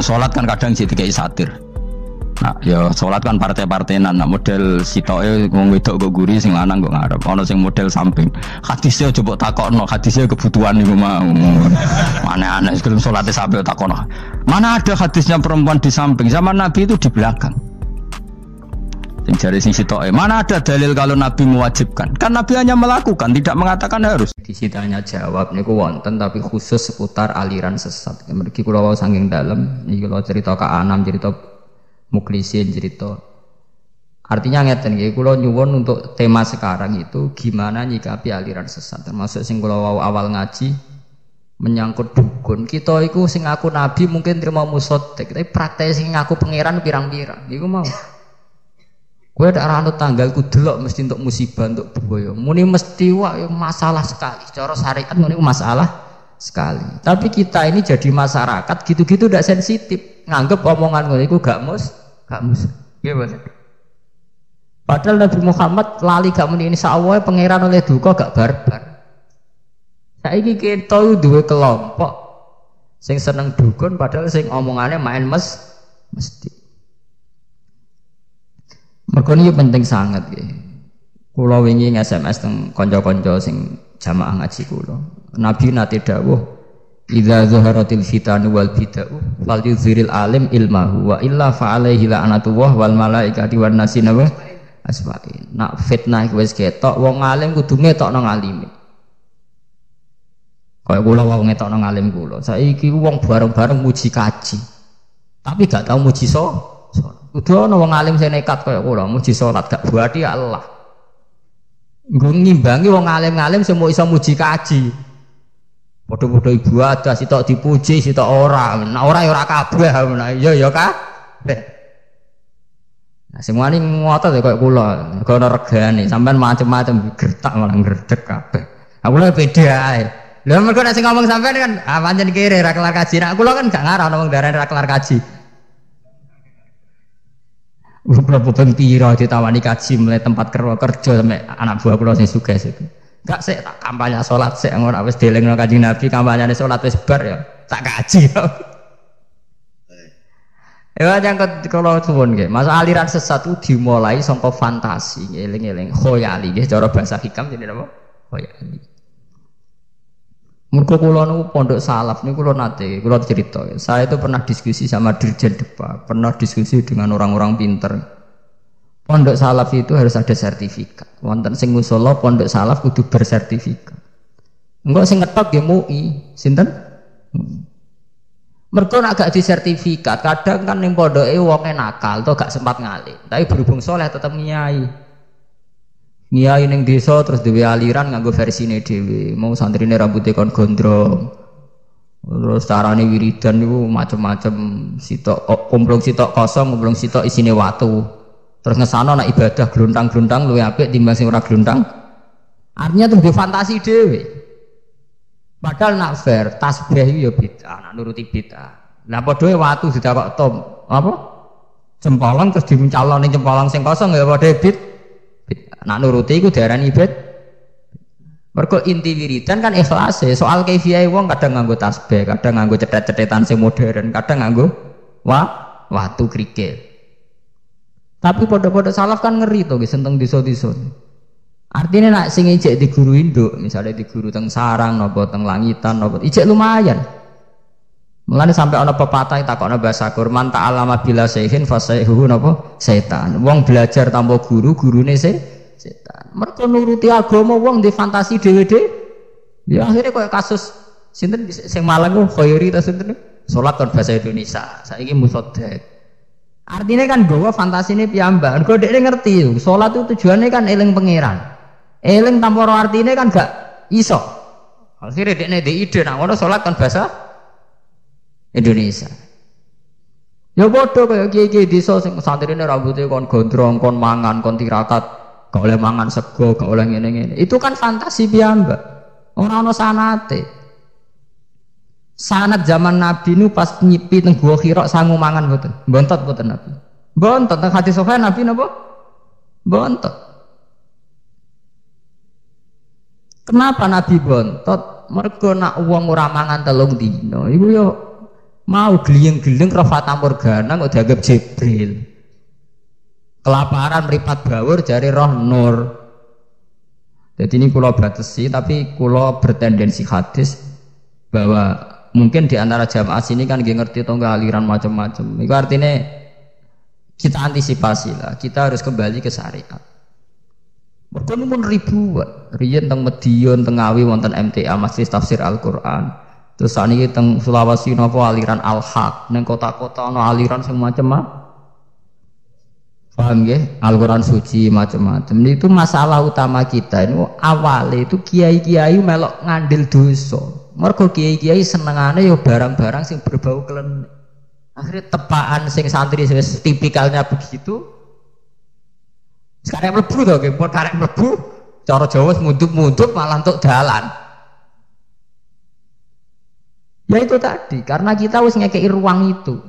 Nah, sholat kan kadang sih dikai satir. Nah, ya sholat kan partai-partainan. Nah, model sitoke wong wedok kok guri sing lanang kok ngarep. Ana sing model samping. Hadisnya coba takokno, hadisnya kebutuhan niku mau. Aneh-aneh sebelum sholatnya sampai takokno. Mana ada hadisnya perempuan di samping? Zaman Nabi itu di belakang. Sing jare sing sitoke. Mana ada dalil kalau Nabi mewajibkan? Kan Nabi hanya melakukan, tidak mengatakan harus. Di sitanya jawab niku wonten tapi khusus seputar aliran sesat. Mergi kula wau saking dalem, iki kula cerita Kak Anam, cerita Muklisin, cerita. Artinya ngeten nggih, kula nyuwun untuk tema sekarang itu gimana nyikapi aliran sesat. Termasuk sing kula wau awal ngaji menyangkut dukun. Kita iku sing ngaku nabi mungkin terima musotek, tapi praktek sing ngaku pangeran pirang-pirang. Iku mau. Kowe dak anut tanggalku delok mesti untuk musibah, untuk boyo. Muni mesti wah masalah sekali. Cara syariat muni masalah sekali. Tapi kita ini jadi masyarakat gitu-gitu ndak sensitif. Nganggep omongan ngono iku gak mus. Nggih, Mas. Padahal Nabi Muhammad lali gak muni insyaallah pangeran oleh duka gak barbar. Saiki kita duwe kelompok sing seneng dukun padahal sing omongannya main mesti. Mergo iki penting sangat nggih. Kula wingi SMS teng kanca-kanca sing jamaah ngaji kula. Nabi nate dawuh idza zaharatil fitanu wal bid'u fal yuzhiril alim ilmahu wa illa fa alaihi la'natullah wal malaikati wan nasi asma'in. Nak fitnah wis ketok wong alim kudu ngetokno ngalime. Kaya kula wau ngetokno ngalim kula. Saiki wong bareng-bareng muji kaji. Tapi gak tau muji kudu ana wong alim sing nekat kaya kula muji salat gak buati Allah. Nggo ngimbangi wong alim-alim sing iso muji kaji. Padha-padha ibadah sitok dipuji sitok ora. Nek ora ya ora kabeh. Iya ya kabeh. Nah sing wani ngotot kaya kula, kok ana regane, sampean macam-macam gertak malah ngredeg kabeh. Aku lho beda ae. Lha mergo nek sing ngomong sampean kan pancen kere ra kelar kaji. Nek kula kan gak ngarah ngomong darane ra kelar kaji. Berapa pira ditawani kaji mulai tempat kerja sampai anak buah kula sing sugih itu. Gak sik tak kampanye salat sik ora wis dielingno Kanjeng Nabi kampanyane salat wis bar ya tak kaji. Ya jangkut kalau suwun nggih. Masa aliran sesat itu dimulai saka fantasi, eling-eling khoyali nggih cara bahasa hikam jenenge napa? Khoyali. Mergo kula niku pondok salaf niku kula nate, kula cerita. Saya itu pernah diskusi sama Dirjen Depa, pernah diskusi dengan orang-orang pinter. Pondok salaf itu harus ada sertifikat. Wonten sing musala pondok salaf kudu bersertifikat. Engko sing ngetok nggih MUI, sinten? Mergo nek gak disertifikat, kadang kan ning pondoke wonge nakal to gak sempat ngalim. Tapi berhubung soleh tetep nyai. Nyai ning desa terus dhewe aliran nganggo versine dhewe. Mau santrine rambutnya kon gondrong. Terus carane wiridan niku macam-macam, sitok kumplung sitok kosong, kumplung sitok isine watu. Terus ngesano nek ibadah glontang-glontang luwih apik timbang sing ora glontang. Artinya tuh di fantasi dhewe. Padahal nak fair, tasbih itu ya bid'ah, nak nuruti bid'ah. Lah padha watu didakok tom, apa? Cempolong terus dimencaloni cempolong sing kosong ya padha bid'ah. Nak nuruti iku diarani bid'ah. Mergo inti wiridan kan ikhlas e. Soal kaifiyahe wong kadang nganggo tasbih, kadang nganggo cethet-cethetan sing modern, kadang nganggo watu krikil. Tapi pada salaf kan ngeri to, senteng desa-desa. Artinya nak sing ijek di guru induk, misalnya di guru teng sarang, nopo teng langitan, nopo ijek lumayan. Mulane sampai ana pepatah takokno bahasa Quran ta'allama bila sayhin fasayhu nopo setan. Wong belajar tanpa guru, gurune setan. Mergo nuruti agama wong di fantasi dhewe-dhewe. Ya akhirnya koyo kasus sinten sing Malang ku Khairi ta sinten? Salat kon bahasa Indonesia. Saiki musoddek. Artinya kan bahwa fantasi ini piyambak. Kalau dia ngerti, sholat itu tujuannya kan eling pangeran. Eling tanpa artinya kan gak iso. Akhirnya dia di ide, nah kalau sholat kan bahasa Indonesia. Ya bodoh kayak kiai di sing santri ini rambutnya kon gondrong, kon mangan, kon tirakat, gak oleh mangan sego, gak oleh ngene-ngene. Itu kan fantasi piyambak. Orang-orang sanate. Sanad zaman Nabi nu pas nyipi teng Gua Hira sangu mangan mboten. Bontot mboten Nabi. Bontot teng hadis sahih Nabi napa? Bontot. Kenapa Nabi bontot? Mergo nak wong ora mangan 3 dina iku yo Mau geliyeng-geliyeng roh fata morgana kok dianggap Jibril. Kelaparan meripat bawur jari roh nur. Jadi ini kula batesi, tapi kula bertendensi hadis bahwa mungkin di antara jamaah sini kan ngerti tonggo aliran macam-macam. Itu artinya kita antisipasi lah, kita harus kembali ke syariat. Mereka pun ribuan, riyen teng Medion, teng Ngawi wonten MTA Masjid Tafsir Al-Quran. Terus saat ini teng Sulawesi nopo aliran Al-Haq, neng kota-kota no aliran semacam paham ya? Al-Quran suci macam-macam. Itu masalah utama kita. Ini awalnya itu kiai-kiai melok ngandil dosa. Mergo kiai-kiai senengane yo barang-barang sing berbau klenik. Akhirnya tepaan sing santri tipikalnya begitu. Sekarang mlebu to, nggih, karek mlebu cara Jawa mundup-mundup malah untuk dalan. Ya itu tadi, karena kita wis ngekei ruang itu.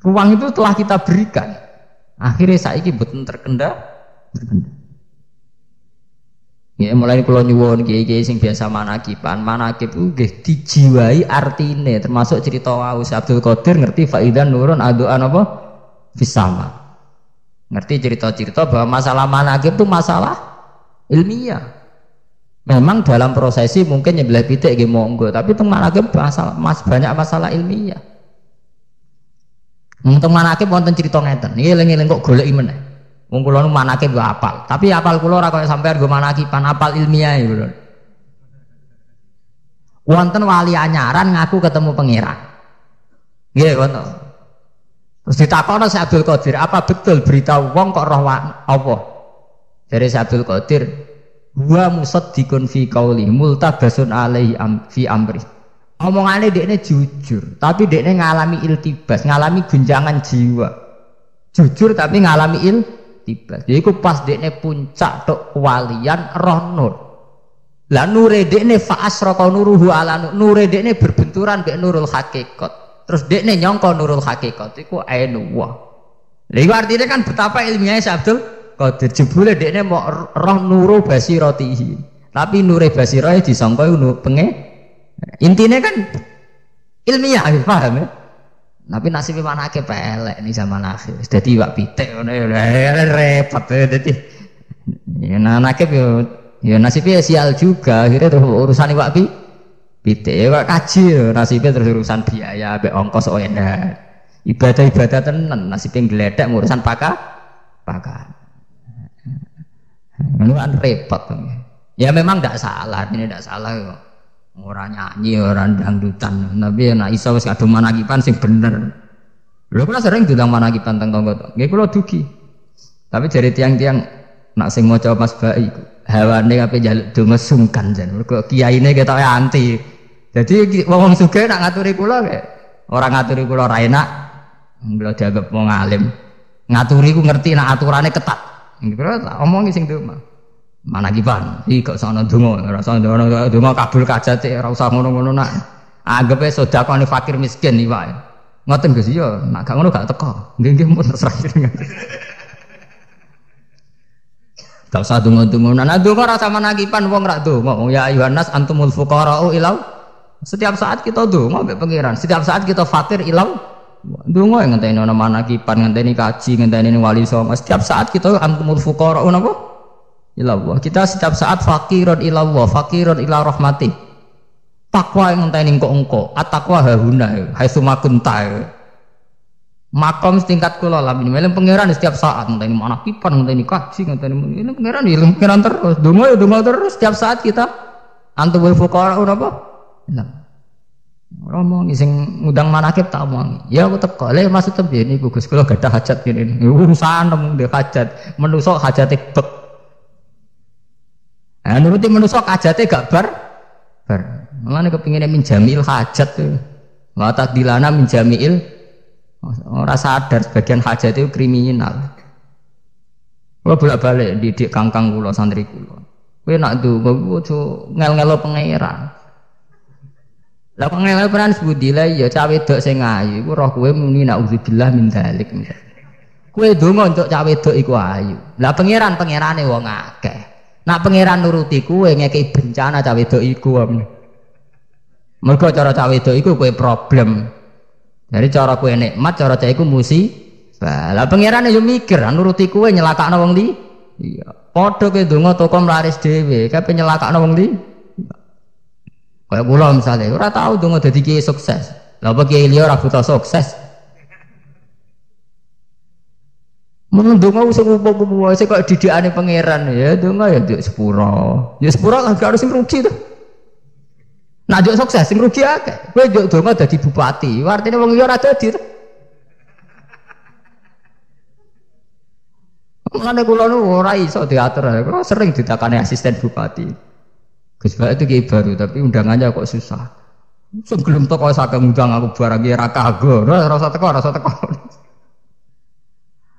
Ruang itu telah kita berikan. Akhirnya saiki mboten terkendali. Ya mulai kula nyuwun kiai-kiai sing biasa manakiban, manakib ku nggih dijiwai artine, termasuk cerita Aus Abdul Qadir ngerti faidan nurun aduan apa fisama. Ngerti cerita-cerita bahwa masalah manakib itu masalah ilmiah. Memang dalam prosesi mungkin nyebelah pitik nggih monggo, tapi teng manakib banyak masalah ilmiah. Untuk manakib wonten cerita ngeten. Niki eling-eling kok goleki meneh. Wong kula nu manakib yo apal, tapi apal kula ora kaya sampean nggo manakiban apal ilmiah iki lho. Wonten wali anyaran ngaku ketemu pangeran. Nggih wonten. Terus ditakoni Syekh Abdul Qadir, apa betul berita wong kok roh apa? Dari Syekh Abdul Qadir, wa musaddiqun fi qauli multabasun alaihi fi amri. Omongane dekne jujur, tapi dekne ngalami iltibas, ngalami guncangan jiwa. Jujur tapi ngalami iltibas. Yaiku pas dekne puncak tok kewalian roh nur. Lah nure dekne fa asraqa nuruhu ala nure dekne berbenturan mbek nurul hakikat. Terus dekne nyangka nurul hakikat iku ainullah. Lha iku artinya kan betapa ilmiahnya Syekh Abdul Qadir. Jebule dekne mau roh nuru basiratihi. Tapi nure basirahe disangka iku intinya kan ilmiah, paham ya? Tapi nasibnya mana ke pelek nih zaman akhir. Jadi wak pitek, repot. Jadi ya nakib ya nasibnya sial juga. Akhirnya terus urusan wak pitek, wak kaji nasibnya terus urusan biaya, be ongkos enak. Ibadah tenan nasibnya geledek urusan pakar. Itu kan repot. Ya memang tidak salah, ini tidak salah kok. Orang nyanyi, orang dangdutan, tapi nak iso wis kadung manakiban sing bener. Lho kula sering diundang manakiban teng tangga. Nggih kula dugi. Tapi dari tiang-tiang nak sing maca Mas Bai hawane ape njaluk donga sungkan jan. Mergo kiyaine ketok anti. Jadi wong sugih nak ngaturi kula kek ora ngaturi kula ra enak. Kula dianggap wong alim. Ngaturi ku ngerti nak aturane ketat. Nggih kula tak omongi sing donga. Manakiban iki kok sono donga ora sono donga kabul kajate ora usah ngono-ngono nak anggape sedekahane fakir miskin iki wae ngoten Gus iya nak gak ngono gak teko nggih mun terserah gak usah donga-donga nak donga ora sama manakiban wong rak donga ya ayuhannas antumul fuqara'u ilau setiap saat kita donga mbek pangeran setiap saat kita fakir ilau donga ngenteni ana manakiban ngenteni kaji ngenteni wali songo setiap saat kita antumul fuqara'u napa ilallah. Kita setiap saat fakirun ilallah, fakirun ila rahmati. Takwa yang ngenteni engko-engko, at-taqwa hahuna, haitsu makunta. Makom setingkat kula lamin melem pangeran setiap saat ngenteni manakiban, ngenteni kaji, ngenteni ini pangeran ya pangeran terus. Donga terus setiap saat kita antumul fuqara napa? Ngomong sing ngundang manakib tak omong. Ya aku teko. Lha maksud piye niku Gus kula gadah hajat ngene. Urusan mung ndek hajat, menungso hajate bek. Nah, nuruti manusia hajatnya gak bar. Mulane kepinginnya minjamil hajat tuh. Wa taqdilana minjamil. Ora sadar sebagian hajat itu kriminal. Kula bolak-balik didik kangkang kula santri kula. Kowe nak ndonga ojo ngel-ngelo pangeran. Lah pangeran peran sebudi lah ya cah wedok sing ayu iku roh kowe muni naudzubillah min dzalik. Kowe ndonga untuk cah wedok iku ayu. Lah pangerane wong akeh. Nak pangeran nuruti kuwe ngekei bencana cawe wedok iku. Mergo cara cawe wedok iku kowe problem. Jadi cara kue nikmat, cara cah iku musibah. Lah pangerane yo mikir, nuruti kue nyelakakno wong ndi? Iya. Padha kowe donga toko mlaris dhewe, kae nyelakakno wong ndi? Kaya kula misale ora tau donga dadi kiai sukses. Lah apa kiai liya ora butuh sukses? Mun donga wis opo-opo wae kok didikane pangeran ya donga ya nduk sepuro. Ya sepuro lah gak harus sing rugi to. Nah nduk sukses sing rugi akeh. Kowe nduk donga dadi bupati, artine wong liya ora dadi to. Mulane kula nu ora iso diatur, kula sering ditakani asisten bupati. Gus Bak itu kiai baru tapi undangannya kok susah. Sebelum teko sak ngundang aku barang ki ra kagok, ora usah teko.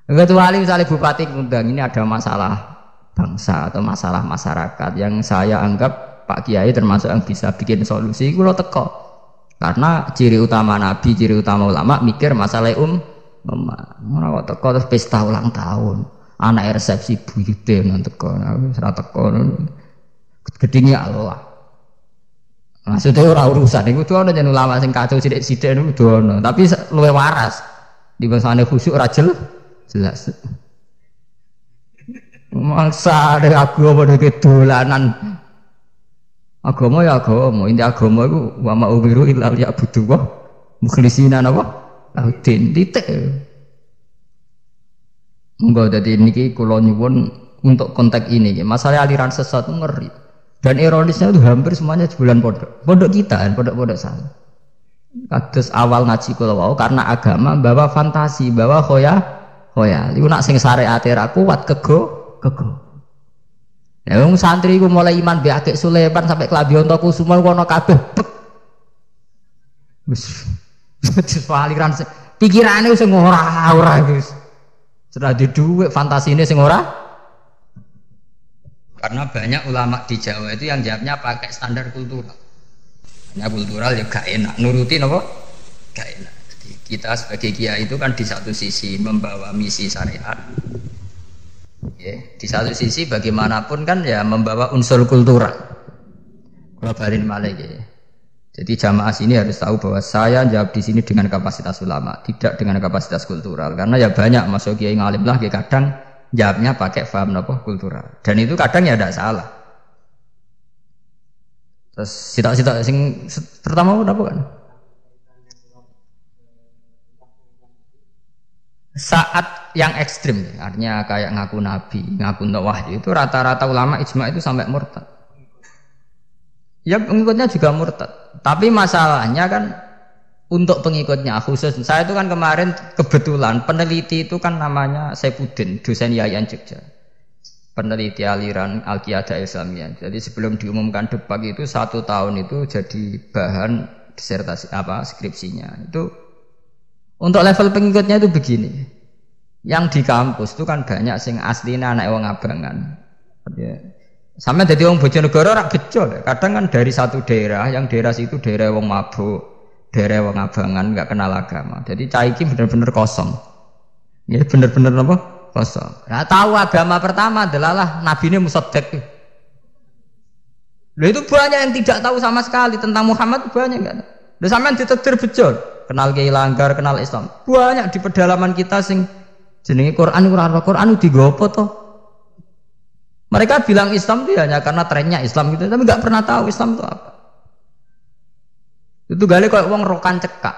Kecuali misalnya bupati ngundang ini ada masalah bangsa atau masalah masyarakat yang saya anggap Pak Kiai termasuk yang bisa bikin solusi, kula teko. Karena ciri utama Nabi, ciri utama ulama mikir masalah ora kok teko terus pesta ulang tahun. Anak resepsi buyute nang teko, wis ora teko. Gedhinge Allah. Maksudnya ora urusan iku tuh ana yen ulama sing kacau sithik-sithik niku dono, tapi luwe waras. Di bangsane khusyuk ora jelas. Maksa ada agama dengan dolanan. Agama ya agama, inti agama itu wa ma umiru illa liya'budullah mukhlisina napa? Laudin titik. Mbok dadi niki kula nyuwun untuk konteks ini masalah aliran sesat itu ngeri. Dan ironisnya itu hampir semuanya bulan pondok kita kan, pondok sana. Kados awal ngaji kula wau karena agama bawa fantasi, bawa khoyal. Iku nak sing syariate ra kuat kego. Ya wong santri iku mulai iman be akik Sulaiman sampai klambi onta kusuma kono kabeh. Wis aliran pikirane sing ora wis. Sudah di duit fantasine sing ora. Karena banyak ulama di Jawa itu yang jawabnya pakai standar kultural. Hanya kultural ya gak enak, nurutin apa? Gak enak. Jadi kita sebagai kiai itu kan di satu sisi membawa misi syariat. Ya, di satu sisi bagaimanapun kan ya membawa unsur kultural. Kalau balin malih ya. Jadi jamaah sini harus tahu bahwa saya jawab di sini dengan kapasitas ulama, tidak dengan kapasitas kultural. Karena ya banyak masuk kiai ngalim lah, kadang jawabnya pakai faham apa kultural. Dan itu kadang ya tidak salah. Terus sitak-sitak sing pertama apa kan? Saat yang ekstrim, artinya kayak ngaku nabi, ngaku wahyu itu rata-rata ulama ijma itu sampai murtad. Ya pengikutnya juga murtad. Tapi masalahnya kan untuk pengikutnya khusus. Saya itu kan kemarin kebetulan peneliti itu kan namanya Saifuddin, dosen Yayan Jogja. Peneliti aliran Al-Qiyadah Islamiyah. Jadi sebelum diumumkan debat itu 1 tahun itu jadi bahan disertasi skripsinya. Itu untuk level pengikutnya itu begini. Yang di kampus itu kan banyak sing aslinya anak wong abangan. Ya. Sama jadi wong Bojonegoro rak gejol. Kadang kan dari satu daerah, yang daerah situ daerah wong mabuk, daerah wong abangan, nggak kenal agama. Jadi caiki benar-benar kosong. Ya benar-benar apa? Kosong. Nah, tahu agama pertama adalah Nabi ini musaddiq. Loh itu banyak yang tidak tahu sama sekali tentang Muhammad, banyak kan. Loh sampean ditakdir bejol, kenal Kiai Langgar, kenal Islam. Banyak di pedalaman kita sing jenenge Quran Quran digopo toh. Mereka bilang Islam itu hanya karena trennya Islam gitu, tapi nggak pernah tahu Islam itu apa. Itu gale kayak wong rokan cekak.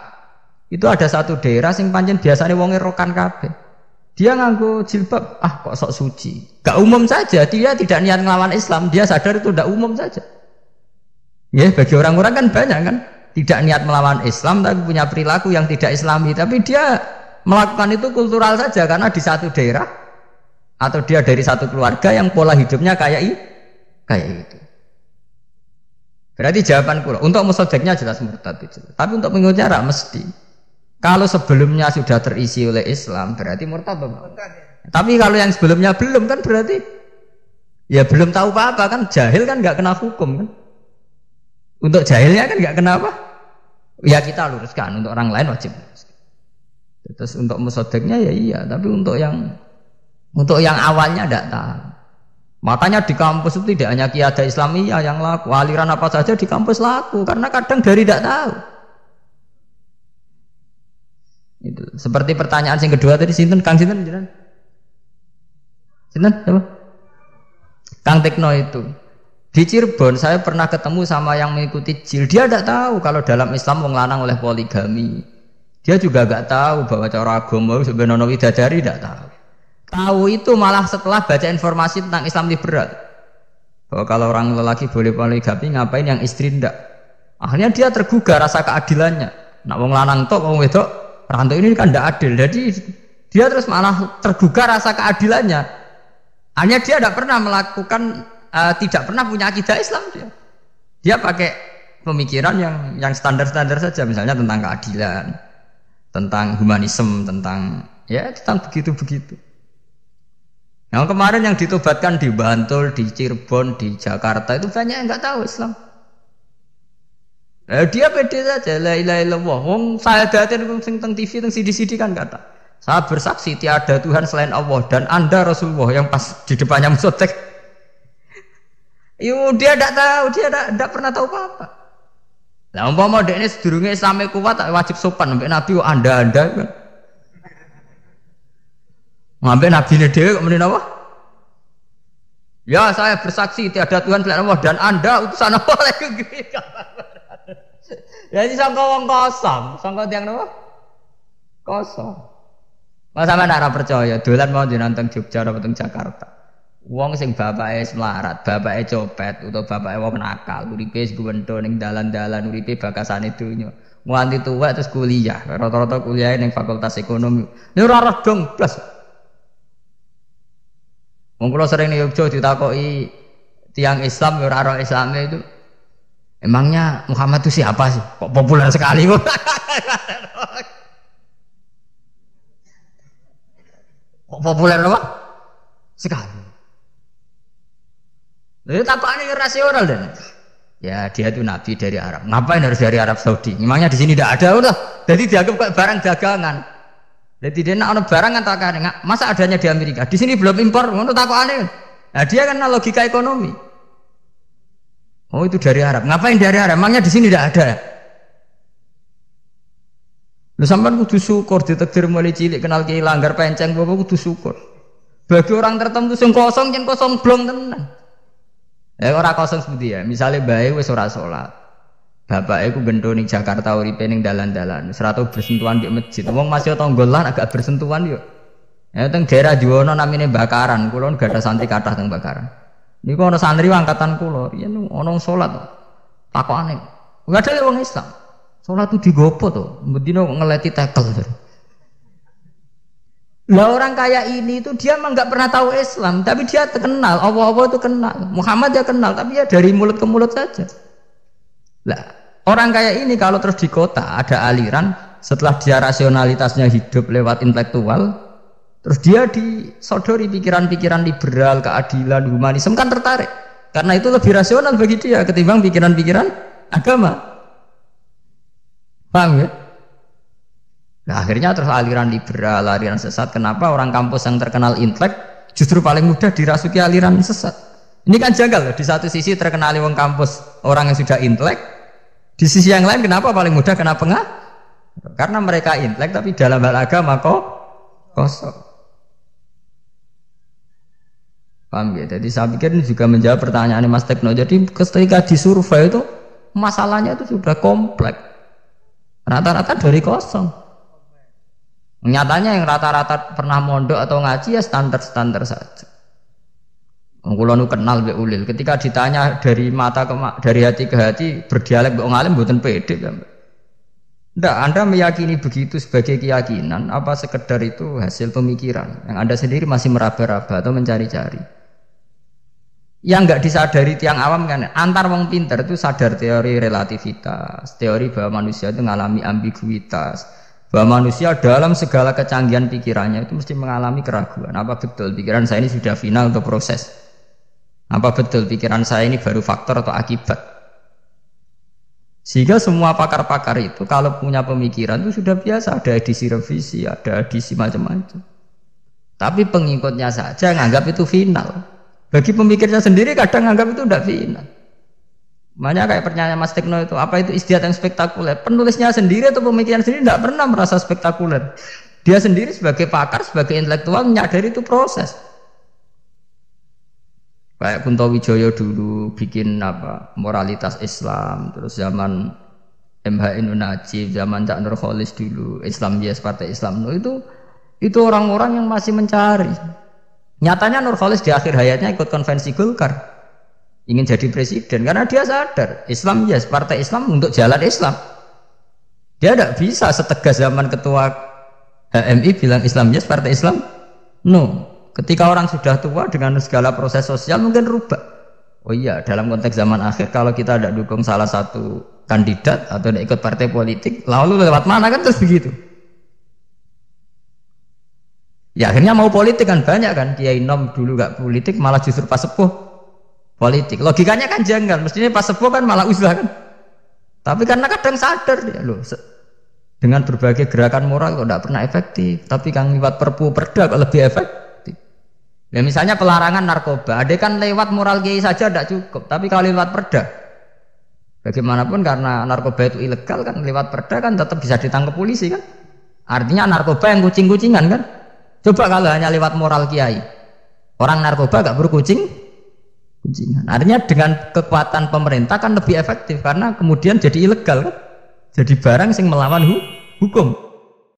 Itu ada satu daerah sing pancen biasanya wonge rokan kabeh. Dia nganggo jilbab, kok sok suci. Gak umum saja, dia tidak niat ngelawan Islam, dia sadar itu tidak umum saja. Ya, bagi orang-orang kan banyak kan, tidak niat melawan Islam tapi punya perilaku yang tidak Islami, tapi dia melakukan itu kultural saja karena di satu daerah atau dia dari satu keluarga yang pola hidupnya kayak itu. Berarti jawaban kula untuk musaddiqnya jelas murtad itu. Tapi untuk pengikutnya mesti. Kalau sebelumnya sudah terisi oleh Islam berarti murtad. Tapi kalau yang sebelumnya belum kan berarti ya belum tahu apa-apa kan, jahil kan nggak kena hukum kan. Untuk jahilnya kan nggak kena apa? Ya kita luruskan, untuk orang lain wajib. Terus untuk musaddiqnya ya iya, tapi untuk yang awalnya tidak tahu. Makanya di kampus itu tidak hanya Qiyadah Islamiyah yang laku, aliran apa saja di kampus laku, karena kadang dari tidak tahu. Itu. Seperti pertanyaan yang kedua tadi, sinten Kang sinten jenengan? Sinten apa? Kang Tekno itu. Di Cirebon saya pernah ketemu sama yang mengikuti JIL. Dia tidak tahu kalau dalam Islam wong lanang oleh poligami. Dia juga nggak tahu bahwa cara agama sebenarnya widadari, tidak tahu. Tahu itu malah setelah baca informasi tentang Islam liberal. Bahwa kalau orang lelaki boleh poligami, ngapain yang istri tidak? Akhirnya dia tergugah rasa keadilannya. Nak wong lanang tok, wong wedok, rantau ini kan tidak adil. Jadi dia terus malah tergugah rasa keadilannya. Hanya dia tidak pernah melakukan, tidak pernah punya akidah Islam dia. Dia pakai pemikiran yang standar-standar saja, misalnya tentang keadilan, tentang humanisme, tentang begitu-begitu. Yang kemarin yang ditobatkan di Bantul, di Cirebon, di Jakarta itu banyak yang nggak tahu Islam. Dia pede saja, la ilaha illallah. Wong sayadatin sing teng TV, teng CD kan kata. Saya bersaksi tiada Tuhan selain Allah dan Anda Rasulullah, yang pas di depannya musotek. Dia tidak tahu, dia tidak pernah tahu apa-apa. Lah umpama dekne sedurunge Islame kuat wajib sopan sampai Nabi Anda kan. Sampai Nabi dhewe kok muni apa? Ya, saya bersaksi tiada Tuhan selain Allah dan Anda utusan Allah. Jadi sangka wong kosong, sangka tiang napa? Kosong. Mas sampean ora percaya, dolan mau nonton Jogja atau teng Jakarta. Wong sing bapake melarat, bapake copet utawa bapake wong nakal, uripe guwentho ning dalan-dalan, uripe bakasane donya. Nganti tuwa terus kuliah, rata-rata kuliah ning Fakultas Ekonomi. Ya ora redong blas. Wong kula sering ning Jogja ditakoki tiang Islam ora ora Islame itu. Emangnya Muhammad itu siapa sih? Kok populer sekali kok? Kok populer apa? Sekali. Lalu takutnya rasional dan ya dia itu nabi dari Arab. Ngapain harus dari Arab Saudi? Memangnya di sini tidak ada udah. Jadi dianggap barang dagangan. Jadi dia nak barang kan tak ada. Masa adanya di Amerika? Di sini belum impor. Untuk takutnya. Nah dia kan logika ekonomi. Oh itu dari Arab. Ngapain dari Arab? Emangnya di sini tidak ada. Lu sampean kudu syukur ditakdir mulai cilik kenal kiai langgar penceng bapak kudu syukur. Bagi orang tertentu sing kosong jen kosong blong tenan. Ora kosong seperti ya. Misalnya bae wis ora salat. Bapake ku gendho ning Jakarta uripe ning dalan-dalan. Wis ora tau bersentuhan di masjid. Wong masih tonggolan agak bersentuhan yo. Ya teng daerah Juwono namine Bakaran. Kula gak ada santri kathah teng Bakaran. Niku ana santri angkatan kula, yen ana salat takokane. Enggak ada wong Islam. Salat itu digopo to, bendina ngeleti tekel. Lah orang kaya ini itu dia memang enggak pernah tahu Islam, tapi dia terkenal, Allah itu kenal. Muhammad dia kenal, tapi ya dari mulut ke mulut saja. Lah, orang kaya ini kalau terus di kota ada aliran setelah dia rasionalitasnya hidup lewat intelektual, terus dia disodori pikiran-pikiran liberal, keadilan, humanisme kan tertarik. Karena itu lebih rasional bagi dia ketimbang pikiran-pikiran agama. Paham ya? Nah, akhirnya terus aliran liberal, aliran sesat. Kenapa orang kampus yang terkenal intelek justru paling mudah dirasuki aliran sesat? Ini kan janggal. Di satu sisi terkenal wong kampus orang yang sudah intelek, di sisi yang lain kenapa paling mudah kena pengaruh? Karena mereka intelek tapi dalam hal agama kok kosong. Paham ya? Jadi saya pikir ini juga menjawab pertanyaan Mas Tekno. Jadi ketika disurvei itu masalahnya itu sudah kompleks. Rata-rata dari kosong. Nyatanya yang rata-rata pernah mondok atau ngaji ya standar-standar saja. Kula nu kenal mbek Ulil. Ketika ditanya dari mata ke dari hati ke hati berdialek mbek ngalim mboten pede ya. Ndak, Anda meyakini begitu sebagai keyakinan apa sekedar itu hasil pemikiran yang Anda sendiri masih meraba-raba atau mencari-cari? Yang enggak disadari tiang awam kan antar wong pinter itu sadar teori relativitas, teori bahwa manusia itu mengalami ambiguitas, bahwa manusia dalam segala kecanggihan pikirannya itu mesti mengalami keraguan. Apa betul pikiran saya ini sudah final atau proses? Apa betul pikiran saya ini baru faktor atau akibat? Sehingga semua pakar-pakar itu kalau punya pemikiran itu sudah biasa, ada edisi revisi, ada edisi macam-macam. Tapi pengikutnya saja nganggap itu final. Bagi pemikirnya sendiri kadang nganggap itu tidak final. Makanya kayak pertanyaan Mas Tekno itu, apa itu istiadat yang spektakuler? Penulisnya sendiri atau pemikiran sendiri tidak pernah merasa spektakuler. Dia sendiri sebagai pakar, sebagai intelektual menyadari itu proses. Kayak Kunto Wijoyo dulu bikin apa moralitas Islam, terus zaman MH Inun Najib, zaman Cak Nur Kholis dulu, Islam Yes, Partai Islam No, itu orang-orang yang masih mencari. Nyatanya Nur Kholis di akhir hayatnya ikut konvensi Golkar, ingin jadi presiden karena dia sadar Islam Yes, Partai Islam untuk jalan Islam. Dia tidak bisa setegas zaman ketua HMI bilang Islam Yes, Partai Islam No. Ketika orang sudah tua dengan segala proses sosial mungkin rubah. Oh iya, dalam konteks zaman akhir kalau kita tidak dukung salah satu kandidat atau tidak ikut partai politik, lalu lewat mana kan terus begitu. Ya akhirnya mau politik kan banyak kan. Kiai Nom dulu gak politik malah justru pas sepuh politik. Logikanya kan janggal. Mestinya pas sepuh kan malah uzlah kan. Tapi karena kadang sadar dia loh. Dengan berbagai gerakan moral kok tidak pernah efektif. Tapi kan lewat perpu perda kok lebih efektif. Ya misalnya pelarangan narkoba, ada kan lewat moral kiai saja tidak cukup, tapi kalau lewat perda, bagaimanapun karena narkoba itu ilegal kan, lewat perda kan tetap bisa ditangkap polisi kan. Artinya narkoba yang kucing-kucingan kan. Coba kalau hanya lewat moral kiai, orang narkoba gak berkucing-kucingan. Artinya dengan kekuatan pemerintah kan lebih efektif karena kemudian jadi ilegal kan, jadi barang yang melawan hukum.